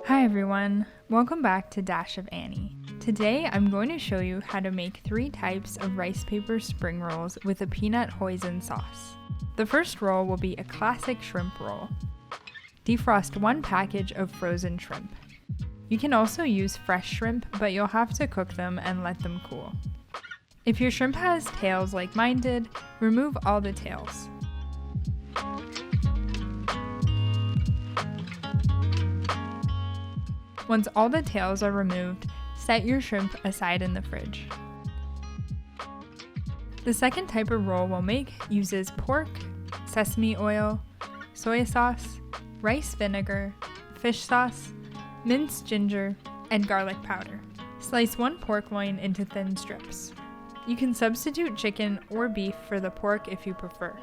Hi everyone, welcome back to Dash of Annie. Today I'm going to show you how to make 3 types of rice paper spring rolls with a peanut hoisin sauce. The first roll will be a classic shrimp roll. Defrost 1 package of frozen shrimp. You can also use fresh shrimp, but you'll have to cook them and let them cool. If your shrimp has tails like mine did, remove all the tails. Once all the tails are removed, set your shrimp aside in the fridge. The second type of roll we'll make uses pork, sesame oil, soy sauce, rice vinegar, fish sauce, minced ginger, and garlic powder. Slice 1 pork loin into thin strips. You can substitute chicken or beef for the pork if you prefer.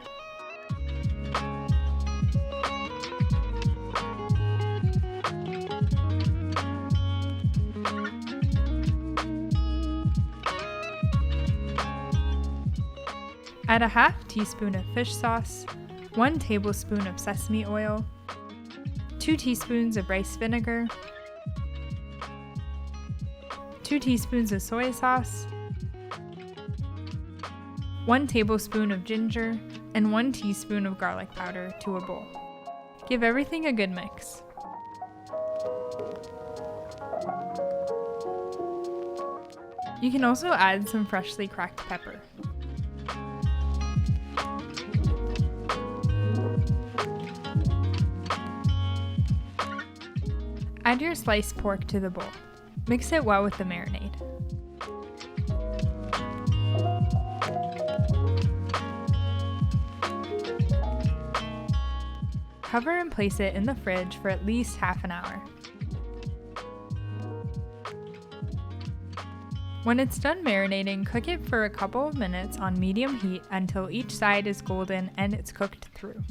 Add a half teaspoon of fish sauce, 1 tablespoon of sesame oil, 2 teaspoons of rice vinegar, 2 teaspoons of soy sauce, 1 tablespoon of ginger, and 1 teaspoon of garlic powder to a bowl. Give everything a good mix. You can also add some freshly cracked pepper. Add your sliced pork to the bowl. Mix it well with the marinade. Cover and place it in the fridge for at least half an hour. When it's done marinating, cook it for a couple of minutes on medium heat until each side is golden and it's cooked through.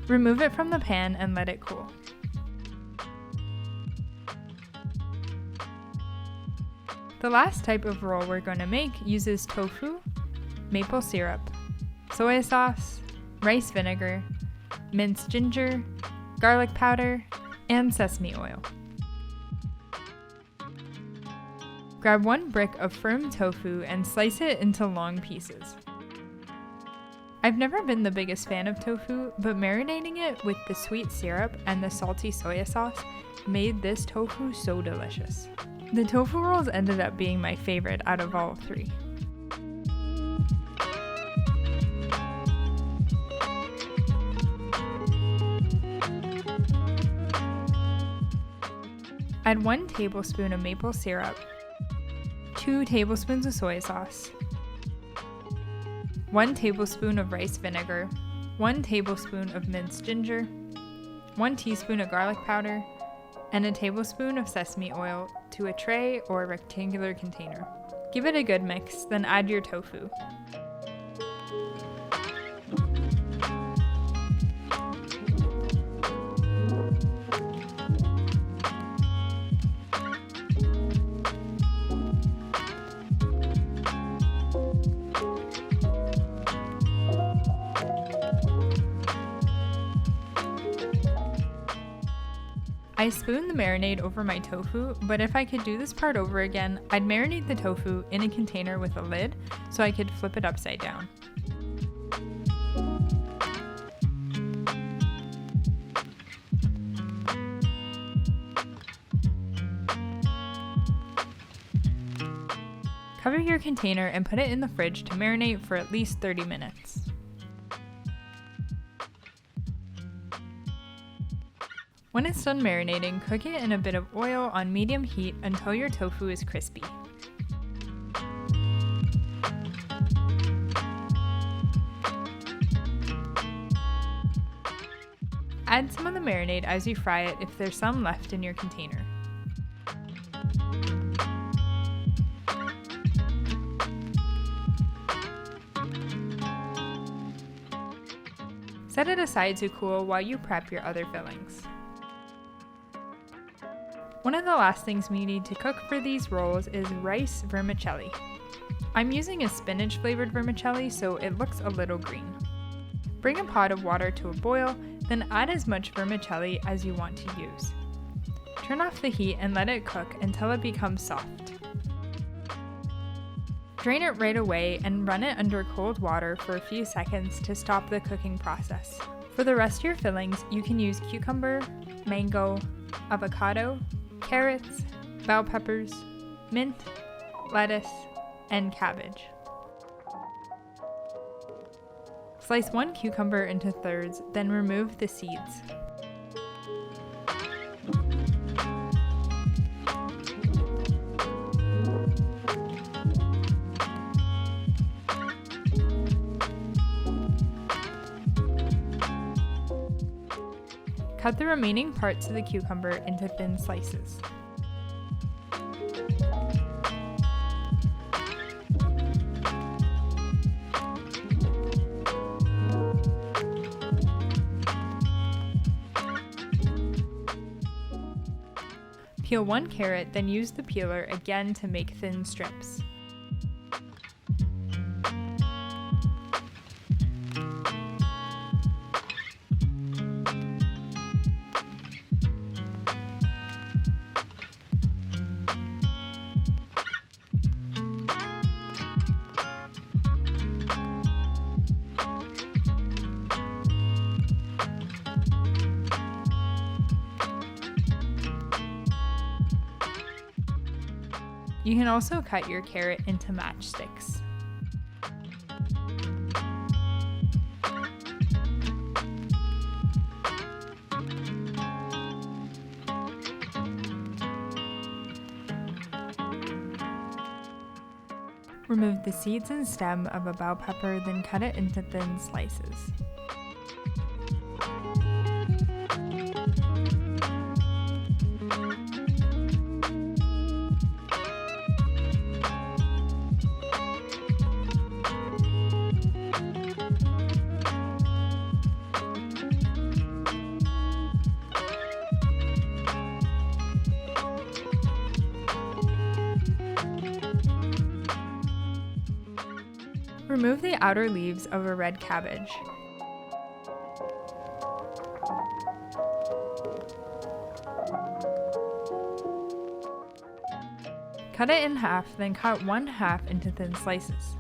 Remove it from the pan and let it cool. The last type of roll we're going to make uses tofu, maple syrup, soy sauce, rice vinegar, minced ginger, garlic powder, and sesame oil. Grab 1 brick of firm tofu and slice it into long pieces. I've never been the biggest fan of tofu, but marinating it with the sweet syrup and the salty soy sauce made this tofu so delicious. The tofu rolls ended up being my favorite out of all 3. Add 1 tablespoon of maple syrup, 2 tablespoons of soy sauce, 1 tablespoon of rice vinegar, 1 tablespoon of minced ginger, 1 teaspoon of garlic powder, and a tablespoon of sesame oil to a tray or rectangular container. Give it a good mix, then add your tofu. I spooned the marinade over my tofu, but if I could do this part over again, I'd marinate the tofu in a container with a lid so I could flip it upside down. Cover your container and put it in the fridge to marinate for at least 30 minutes. When it's done marinating, cook it in a bit of oil on medium heat until your tofu is crispy. Add some of the marinade as you fry it if there's some left in your container. Set it aside to cool while you prep your other fillings. One of the last things we need to cook for these rolls is rice vermicelli. I'm using a spinach flavored vermicelli, so it looks a little green. Bring a pot of water to a boil, then add as much vermicelli as you want to use. Turn off the heat and let it cook until it becomes soft. Drain it right away and run it under cold water for a few seconds to stop the cooking process. For the rest of your fillings, you can use cucumber, mango, avocado, carrots, bell peppers, mint, lettuce, and cabbage. Slice one cucumber into thirds, then remove the seeds. Cut the remaining parts of the cucumber into thin slices. Peel one carrot, then use the peeler again to make thin strips. You can also cut your carrot into matchsticks. Remove the seeds and stem of a bell pepper, then cut it into thin slices. Remove the outer leaves of a red cabbage. Cut it in half, then cut one half into thin slices.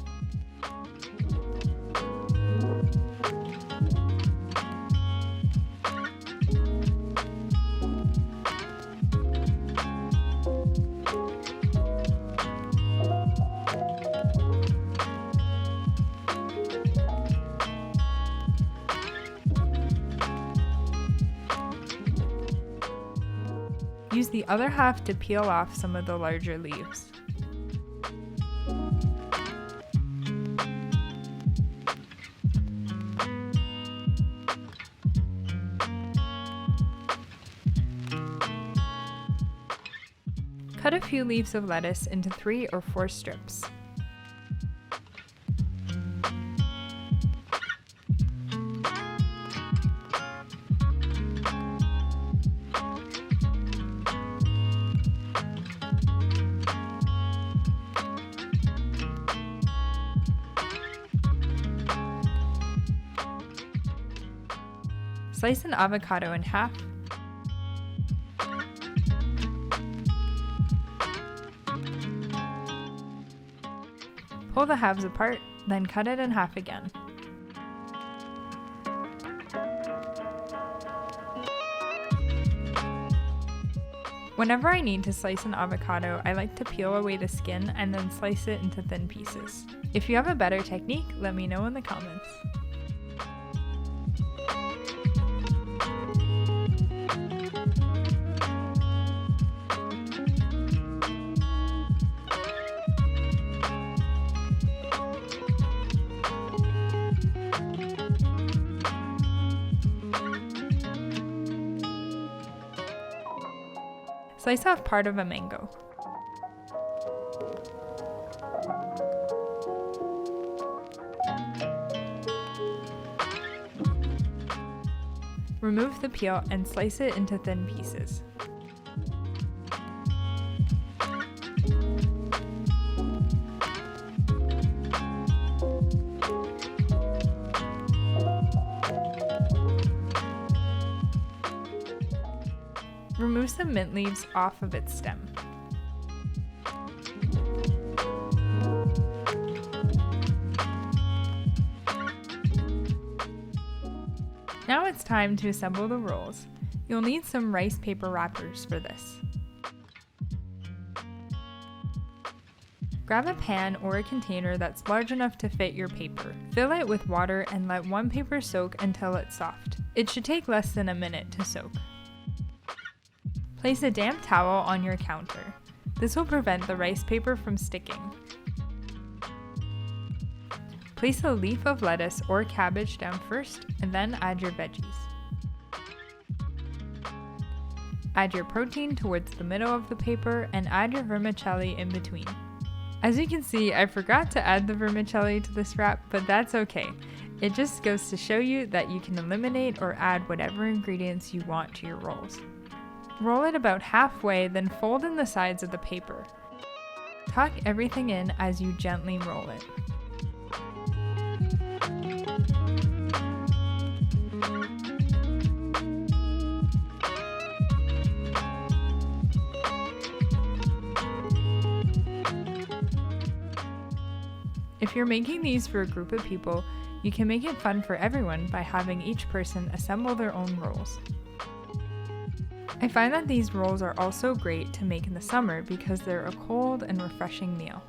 Use the other half to peel off some of the larger leaves. Cut a few leaves of lettuce into 3 or 4 strips. Slice an avocado in half. Pull the halves apart, then cut it in half again. Whenever I need to slice an avocado, I like to peel away the skin and then slice it into thin pieces. If you have a better technique, let me know in the comments. Slice off part of a mango. Remove the peel and slice it into thin pieces. Remove some mint leaves off of its stem. Now it's time to assemble the rolls. You'll need some rice paper wrappers for this. Grab a pan or a container that's large enough to fit your paper. Fill it with water and let one paper soak until it's soft. It should take less than a minute to soak. Place a damp towel on your counter. This will prevent the rice paper from sticking. Place a leaf of lettuce or cabbage down first and then add your veggies. Add your protein towards the middle of the paper and add your vermicelli in between. As you can see, I forgot to add the vermicelli to this wrap, but that's okay. It just goes to show you that you can eliminate or add whatever ingredients you want to your rolls. Roll it about halfway, then fold in the sides of the paper. Tuck everything in as you gently roll it. If you're making these for a group of people, you can make it fun for everyone by having each person assemble their own rolls. I find that these rolls are also great to make in the summer because they're a cold and refreshing meal.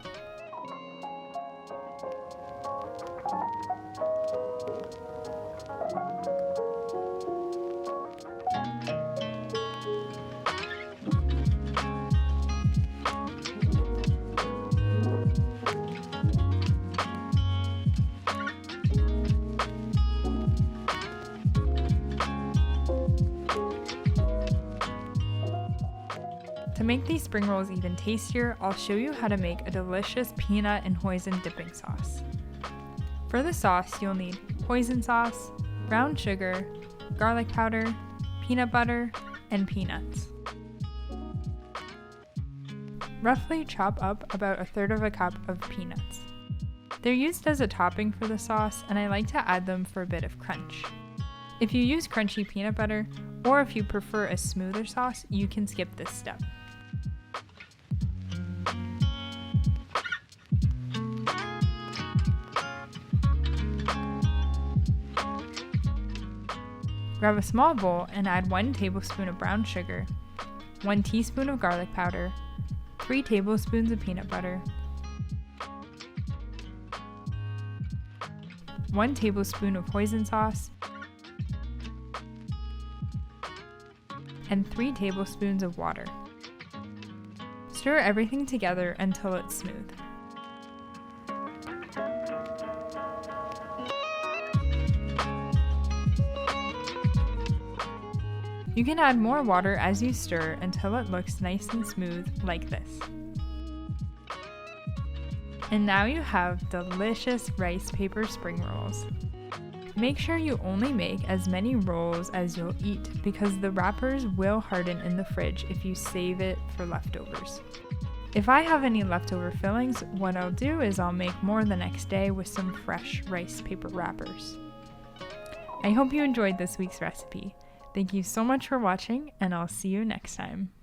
To make these spring rolls even tastier, I'll show you how to make a delicious peanut and hoisin dipping sauce. For the sauce, you'll need hoisin sauce, brown sugar, garlic powder, peanut butter, and peanuts. Roughly chop up about 1/3 cup of peanuts. They're used as a topping for the sauce, and I like to add them for a bit of crunch. If you use crunchy peanut butter, or if you prefer a smoother sauce, you can skip this step. Grab a small bowl and add 1 tablespoon of brown sugar, 1 teaspoon of garlic powder, 3 tablespoons of peanut butter, 1 tablespoon of hoisin sauce, and 3 tablespoons of water. Stir everything together until it's smooth. You can add more water as you stir until it looks nice and smooth like this. And now you have delicious rice paper spring rolls. Make sure you only make as many rolls as you'll eat because the wrappers will harden in the fridge if you save it for leftovers. If I have any leftover fillings, what I'll do is I'll make more the next day with some fresh rice paper wrappers. I hope you enjoyed this week's recipe. Thank you so much for watching, and I'll see you next time.